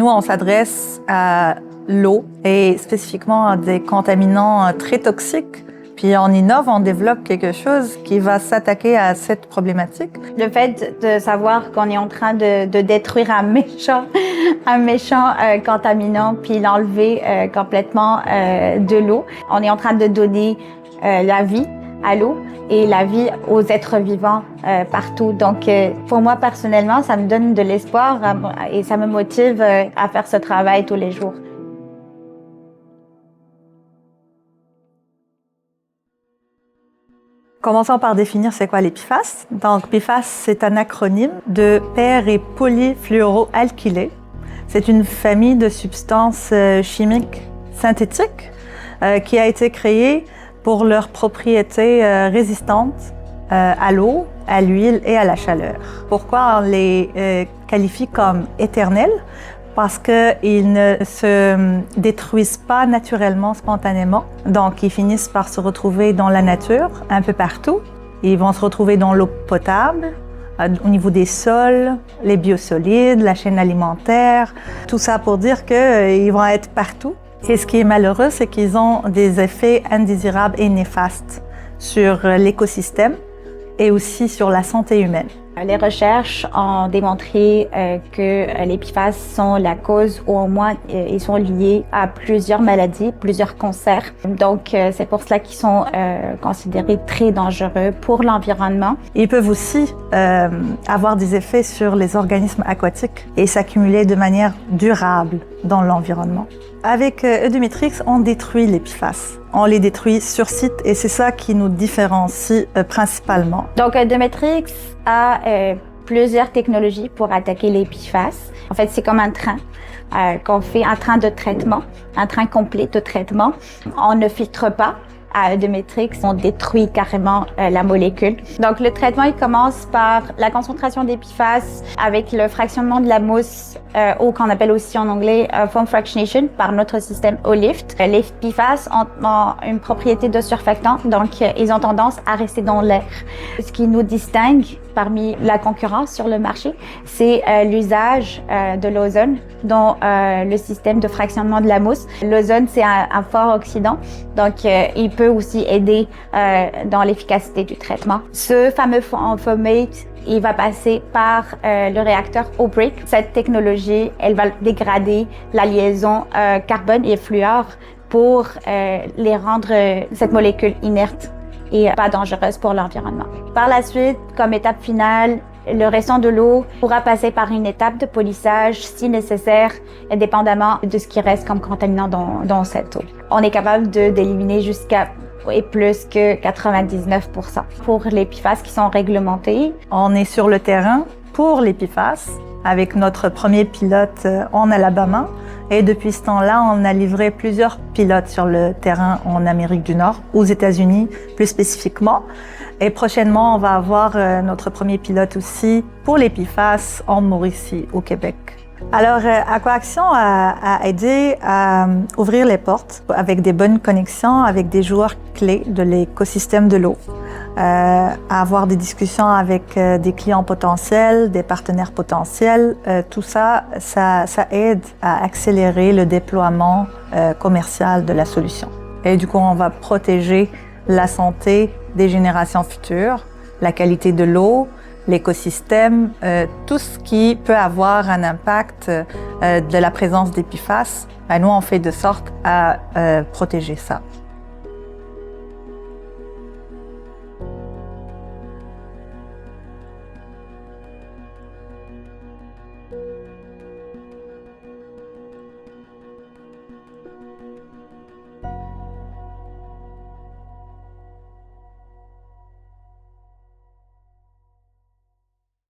Nous, on s'adresse à l'eau et spécifiquement à des contaminants très toxiques. Puis on innove, on développe quelque chose qui va s'attaquer à cette problématique. Le fait de savoir qu'on est en train de détruire un méchant contaminant puis l'enlever complètement de l'eau, on est en train de donner la vie à l'eau et la vie aux êtres vivants partout. Donc, pour moi, personnellement, ça me donne de l'espoir et ça me motive à faire ce travail tous les jours. Commençons par définir c'est quoi les PFAS. Donc, PFAS, c'est un acronyme de per- et polyfluoroalkylés. C'est une famille de substances chimiques synthétiques qui a été créée pour leurs propriétés résistantes à l'eau, à l'huile et à la chaleur. Pourquoi on les qualifie comme éternels? Parce qu'ils ne se détruisent pas naturellement, spontanément. Donc, ils finissent par se retrouver dans la nature, un peu partout. Ils vont se retrouver dans l'eau potable, au niveau des sols, les biosolides, la chaîne alimentaire. Tout ça pour dire qu'ils vont être partout. Et ce qui est malheureux, c'est qu'ils ont des effets indésirables et néfastes sur l'écosystème et aussi sur la santé humaine. Les recherches ont démontré que les PFAS sont la cause, ou au moins ils sont liés à plusieurs maladies, plusieurs cancers. Donc c'est pour cela qu'ils sont considérés très dangereux pour l'environnement. Ils peuvent aussi avoir des effets sur les organismes aquatiques et s'accumuler de manière durable dans l'environnement. Avec Eudemetrix, on détruit les PFAS. On les détruit sur site et c'est ça qui nous différencie principalement. Donc Eudemetrix a plusieurs technologies pour attaquer les PFAS. En fait, c'est comme un train qu'on fait, un train de traitement, un train complet de traitement. On ne filtre pas. À Eudemetrix, on détruit carrément la molécule. Donc, le traitement, il commence par la concentration des PFAS avec le fractionnement de la mousse, ou qu'on appelle aussi en anglais foam fractionation, par notre système OLIFT. Les PFAS ont une propriété de surfactant, donc ils ont tendance à rester dans l'air. Ce qui nous distingue parmi la concurrence sur le marché, c'est l'usage de l'ozone dans le système de fractionnement de la mousse. L'ozone, c'est un fort oxydant, donc il peut aussi aider dans l'efficacité du traitement. Ce fameux foamate, il va passer par le réacteur O-Brick. Cette technologie, elle va dégrader la liaison carbone et fluor pour les rendre cette molécule inerte et pas dangereuse pour l'environnement. Par la suite, comme étape finale, le restant de l'eau pourra passer par une étape de polissage si nécessaire, dépendamment de ce qui reste comme contaminant dans cette eau. On est capable d'éliminer jusqu'à et plus que 99%. Pour les PFAS qui sont réglementés, on est sur le terrain pour les PFAS avec notre premier pilote en Alabama. Et depuis ce temps-là, on a livré plusieurs pilotes sur le terrain en Amérique du Nord, aux États-Unis plus spécifiquement. Et prochainement, on va avoir notre premier pilote aussi pour les PFAS en Mauricie, au Québec. Alors, Aquaction a aidé à ouvrir les portes avec des bonnes connexions, avec des joueurs clés de l'écosystème de l'eau, à avoir des discussions avec des clients potentiels, des partenaires potentiels. Tout ça, ça aide à accélérer le déploiement commercial de la solution. Et du coup, on va protéger la santé des générations futures, la qualité de l'eau, l'écosystème, tout ce qui peut avoir un impact de la présence des PFAS, nous on fait de sorte à protéger ça.